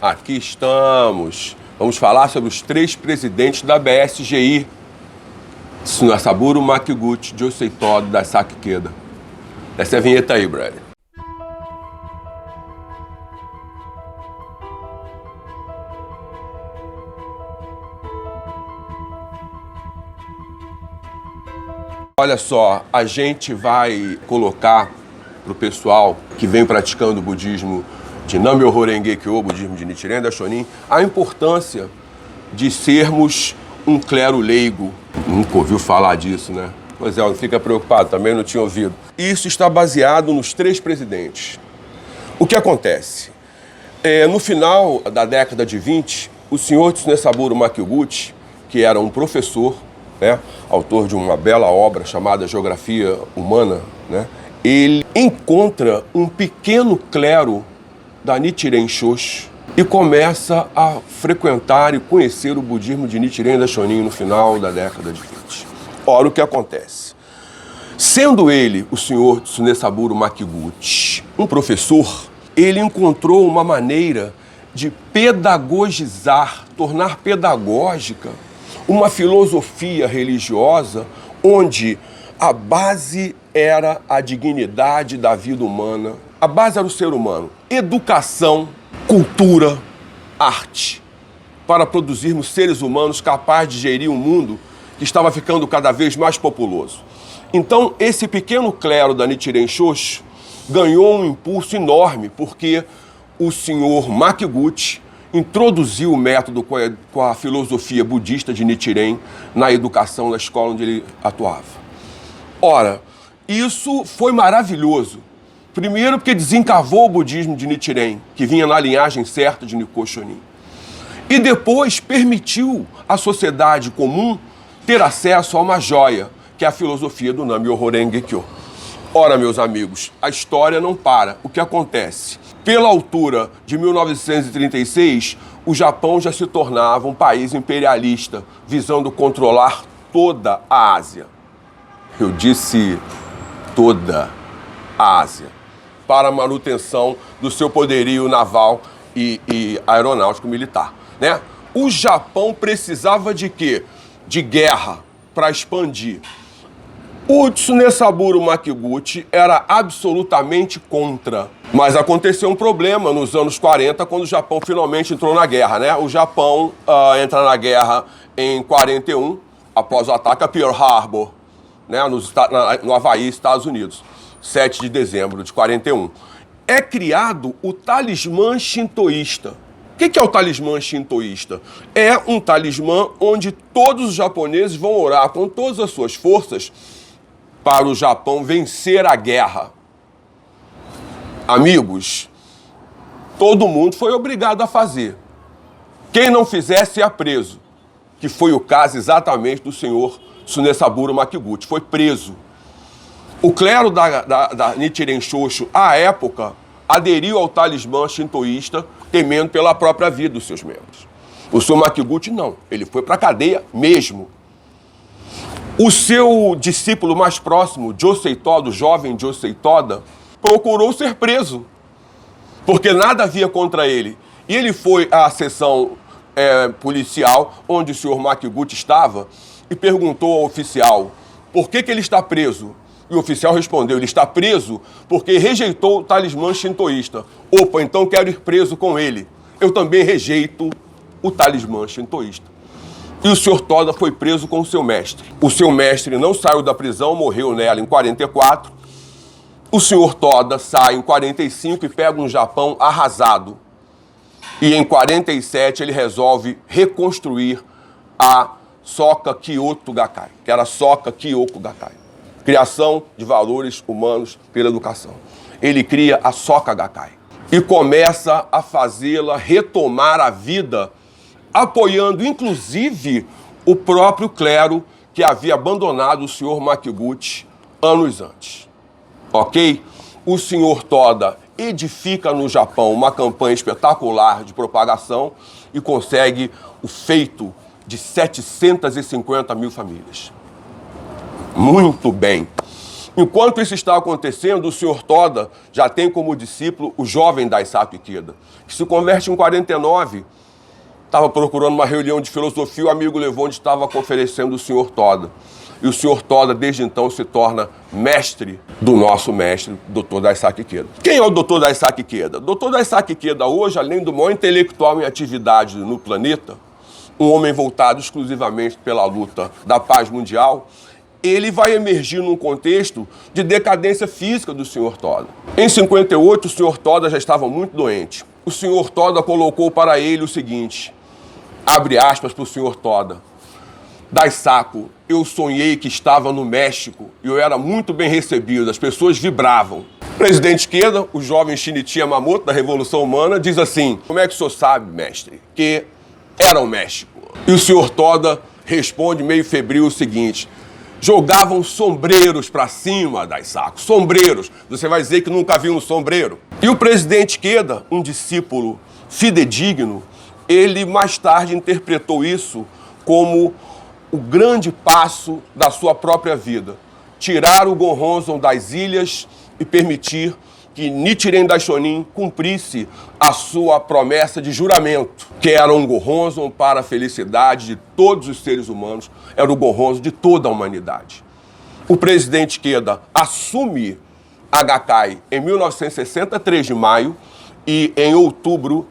Aqui estamos. Vamos falar sobre os 3 presidentes da BSGI. Tsunesaburo Makiguchi, Josei Toda, Daisuke Ikeda. Essa é a vinheta aí, brother. Olha só, a gente vai colocar para o pessoal que vem praticando o budismo de Nam-myoho Renge-kyo, o budismo de Nichiren Daishonin, a importância de sermos um clero leigo. Nunca ouviu falar disso, né? Pois é, não fica preocupado, também não tinha ouvido. Isso está baseado nos 3 presidentes. O que acontece? No final da década de 20, o senhor Tsunesaburo Makiguchi, que era um professor, né, autor de uma bela obra chamada Geografia Humana, né, ele encontra um pequeno clero da Nichiren Shoshu e começa a frequentar e conhecer o budismo de Nichiren Daishonin no final da década de 20. Ora, o que acontece? Sendo ele, o senhor Tsunesaburo Makiguchi, um professor, ele encontrou uma maneira de pedagogizar, tornar pedagógica uma filosofia religiosa onde a base era a dignidade da vida humana, a base era o ser humano, educação, cultura, arte, para produzirmos seres humanos capazes de gerir um mundo que estava ficando cada vez mais populoso. Então, esse pequeno clero da Nichiren Shoshu ganhou um impulso enorme, porque o senhor Makiguchi introduziu o método com a filosofia budista de Nichiren na educação da escola onde ele atuava. Ora, isso foi maravilhoso. Primeiro porque desencavou o budismo de Nichiren, que vinha na linhagem certa de Nikkō Shonin. E depois permitiu à sociedade comum ter acesso a uma joia, que é a filosofia do Nam-myoho Renge-kyo. Ora, meus amigos, a história não para. O que acontece? Pela altura de 1936, o Japão já se tornava um país imperialista, visando controlar toda a Ásia. Eu disse toda a Ásia, para a manutenção do seu poderio naval e aeronáutico militar, né? O Japão precisava de quê? De guerra para expandir. O Tsunesaburo Makiguchi era absolutamente contra. Mas aconteceu um problema nos anos 40, quando o Japão finalmente entrou na guerra, né? O Japão entra na guerra em 41, após o ataque a Pearl Harbor, né? No Havaí, Estados Unidos, 7 de dezembro de 41. É criado o talismã shintoísta. O que é o talismã shintoísta? É um talismã onde todos os japoneses vão orar com todas as suas forças para o Japão vencer a guerra. Amigos, todo mundo foi obrigado a fazer. Quem não fizesse ia preso, que foi o caso exatamente do senhor Tsunesaburo Makiguchi, foi preso. O clero da Nichiren Shoshu, à época, aderiu ao talismã shintoísta, temendo pela própria vida dos seus membros. O senhor Makiguchi não, ele foi para a cadeia mesmo. O seu discípulo mais próximo, Josei Toda, o jovem Josei Toda, procurou ser preso, porque nada havia contra ele. E ele foi à seção policial, onde o senhor Makiguchi estava, e perguntou ao oficial por que ele está preso. E o oficial respondeu, ele está preso porque rejeitou o talismã shintoísta. Opa, então quero ir preso com ele. Eu também rejeito o talismã shintoísta. E o senhor Toda foi preso com o seu mestre. O seu mestre não saiu da prisão, morreu nela em 44. O senhor Toda sai em 45 e pega um Japão arrasado. E em 47 ele resolve reconstruir a Soka Kyoto Gakkai, que era a Soka Kyoku Gakkai. Criação de valores humanos pela educação. Ele cria a Soka Gakkai e começa a fazê-la retomar a vida, apoiando inclusive o próprio clero que havia abandonado o senhor Makiguchi anos antes. Ok? O senhor Toda edifica no Japão uma campanha espetacular de propagação e consegue o feito de 750 mil famílias. Muito bem. Enquanto isso está acontecendo, o Sr. Toda já tem como discípulo o jovem Daisaku Ikeda, que se converte em 49, estava procurando uma reunião de filosofia, o amigo levou onde estava conferenciando o Sr. Toda. E o Sr. Toda, desde então, se torna mestre do nosso mestre, Dr. Daisaku Ikeda. Quem é o Dr. Daisaku Ikeda? Dr. Daisaku Ikeda hoje, além do maior intelectual em atividade no planeta, um homem voltado exclusivamente pela luta da paz mundial, ele vai emergir num contexto de decadência física do Sr. Toda. Em 58, o Sr. Toda já estava muito doente. O Sr. Toda colocou para ele o seguinte, abre aspas para o Sr. Toda, Daisaku, eu sonhei que estava no México e eu era muito bem recebido, as pessoas vibravam. O presidente Ikeda, o jovem Shinichi Yamamoto da Revolução Humana, diz assim, como é que o senhor sabe, mestre, que era o México? E o Sr. Toda responde meio febril o seguinte, jogavam sombreiros para cima, Daisaku, sombreiros. Você vai dizer que nunca viu um sombreiro. E o presidente Ikeda, um discípulo fidedigno, ele mais tarde interpretou isso como o grande passo da sua própria vida. Tirar o Gohonzon das ilhas e permitir que Nichiren Daishonin cumprisse a sua promessa de juramento, que era um Gohonzon para a felicidade de todos os seres humanos, era o Gohonzon de toda a humanidade. O presidente Ikeda assume a Gakkai em 1960, 3 de maio, e em outubro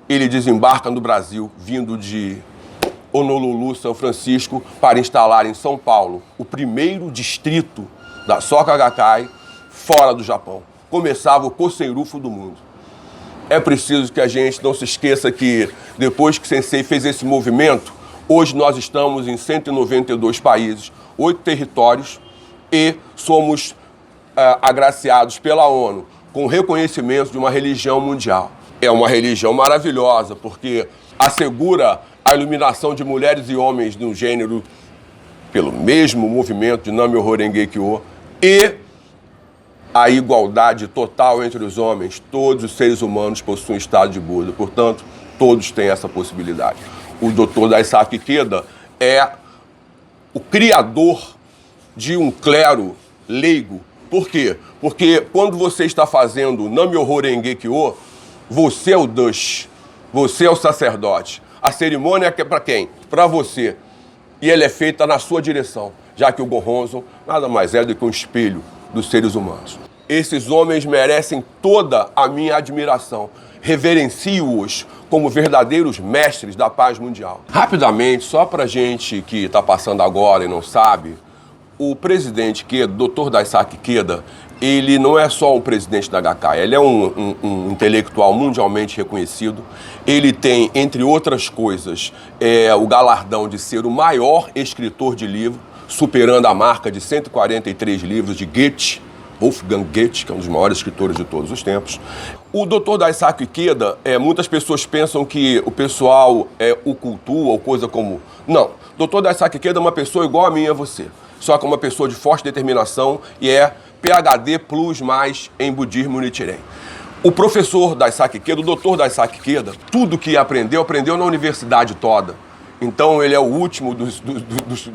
ele desembarca no Brasil, vindo de Honolulu, São Francisco, para instalar em São Paulo o primeiro distrito da Soka Gakkai fora do Japão. Começava o Kosen-Rufu do mundo. É preciso que a gente não se esqueça que, depois que Sensei fez esse movimento, hoje nós estamos em 192 países, 8 territórios, e somos agraciados pela ONU com reconhecimento de uma religião mundial. É uma religião maravilhosa, porque assegura a iluminação de mulheres e homens de um gênero pelo mesmo movimento de Nam-myoho Renge-kyo e a igualdade total entre os homens. Todos os seres humanos possuem estado de Buda, portanto, todos têm essa possibilidade. O Dr. Daisaku Ikeda é o criador de um clero leigo. Por quê? Porque quando você está fazendo Nam-myoho Renge-kyo, você é o Dash, você é o sacerdote. A cerimônia é para quem? Para você. E ela é feita na sua direção, já que o Gohonzon nada mais é do que um espelho dos seres humanos. Esses homens merecem toda a minha admiração. Reverencio-os como verdadeiros mestres da paz mundial. Rapidamente, só para gente que está passando agora e não sabe, o presidente Ikeda, Dr. Daisaku Ikeda, ele não é só um presidente da Gakkai, ele é um intelectual mundialmente reconhecido. Ele tem, entre outras coisas, o galardão de ser o maior escritor de livro, superando a marca de 143 livros de Goethe, Wolfgang Goethe, que é um dos maiores escritores de todos os tempos. O Dr. Daisaku Ikeda, muitas pessoas pensam que o pessoal o cultua ou coisa como... Não, Dr. Daisaku Ikeda é uma pessoa igual a mim e a você, só que uma pessoa de forte determinação e é PhD plus mais em budismo Nichiren. O professor Daisaku Ikeda, o Dr. Daisaku Ikeda, tudo que aprendeu na Universidade Toda. Então ele é o último dos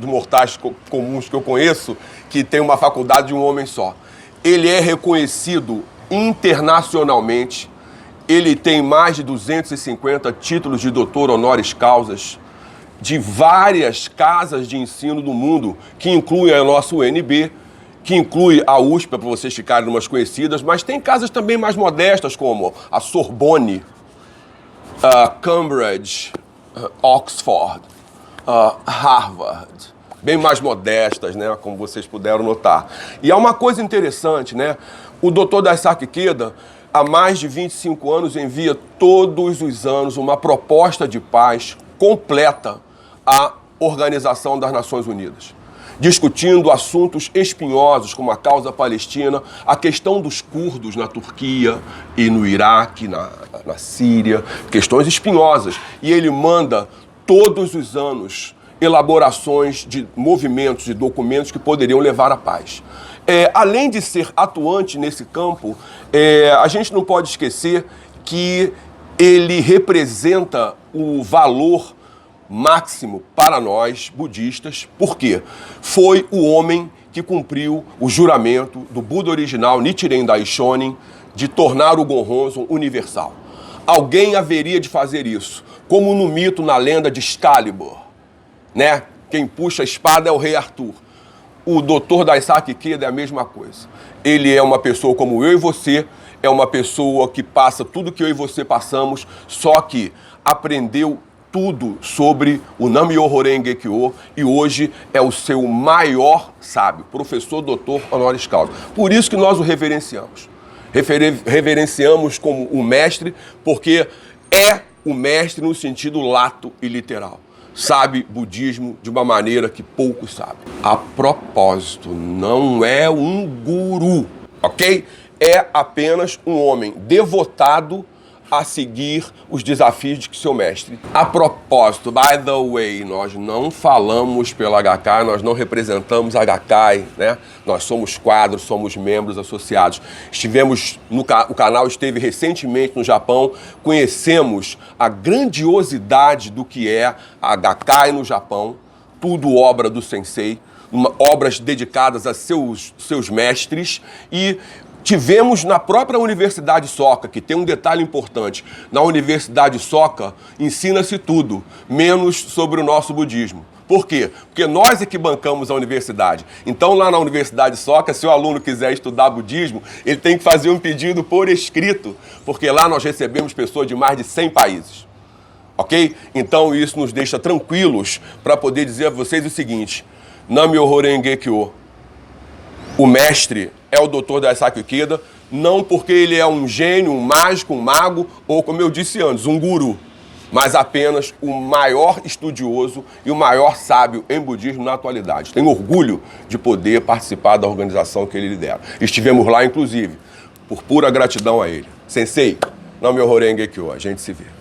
mortais comuns que eu conheço que tem uma faculdade de um homem só. Ele é reconhecido internacionalmente, ele tem mais de 250 títulos de doutor honoris causas de várias casas de ensino do mundo, que incluem a nossa UNB, que inclui a USP, para vocês ficarem umas conhecidas, mas tem casas também mais modestas, como a Sorbonne, Cambridge, Oxford, Harvard, bem mais modestas, né, como vocês puderam notar. E há uma coisa interessante, né, o Dr. Daisaku Ikeda, há mais de 25 anos, envia todos os anos uma proposta de paz completa à Organização das Nações Unidas, discutindo assuntos espinhosos como a causa palestina, a questão dos curdos na Turquia e no Iraque, na Síria, questões espinhosas. E ele manda todos os anos elaborações de movimentos e documentos que poderiam levar à paz. Além de ser atuante nesse campo, a gente não pode esquecer que ele representa o valor máximo para nós, budistas. Por quê? Foi o homem que cumpriu o juramento do Buda original Nichiren Daishonin de tornar o Gonhonzon universal. Alguém haveria de fazer isso, como no mito, na lenda de Excalibur, né? Quem puxa a espada é o rei Arthur. O Dr. Daisaku Ikeda é a mesma coisa. Ele é uma pessoa como eu e você, é uma pessoa que passa tudo que eu e você passamos, só que aprendeu tudo sobre o Nam-myoho Renge Kyo e hoje é o seu maior sábio, professor doutor honoris causa. Por isso que nós o reverenciamos. Reverenciamos como o mestre, porque é o mestre no sentido lato e literal. Sabe budismo de uma maneira que poucos sabem. A propósito, não é um guru, ok? É apenas um homem devotado a seguir os desafios de seu mestre. A propósito, by the way, nós não falamos pela Gakkai, nós não representamos a Gakkai, né? Nós somos quadros, somos membros associados. O canal esteve recentemente no Japão, conhecemos a grandiosidade do que é a Gakkai no Japão, tudo obra do sensei, obras dedicadas a seus mestres e tivemos na própria Universidade Soka, que tem um detalhe importante. Na Universidade Soka ensina-se tudo, menos sobre o nosso budismo. Por quê? Porque nós é que bancamos a universidade. Então lá na Universidade Soka, se o aluno quiser estudar budismo, ele tem que fazer um pedido por escrito, porque lá nós recebemos pessoas de mais de 100 países. Ok? Então isso nos deixa tranquilos para poder dizer a vocês o seguinte: Nam-myoho Renge Kyo, o mestre é o Dr. Daisaku Ikeda, não porque ele é um gênio, um mágico, um mago, ou como eu disse antes, um guru, mas apenas o maior estudioso e o maior sábio em budismo na atualidade. Tenho orgulho de poder participar da organização que ele lidera. Estivemos lá, inclusive, por pura gratidão a ele. Sensei, Nam-myoho Renge Kyo, a gente se vê.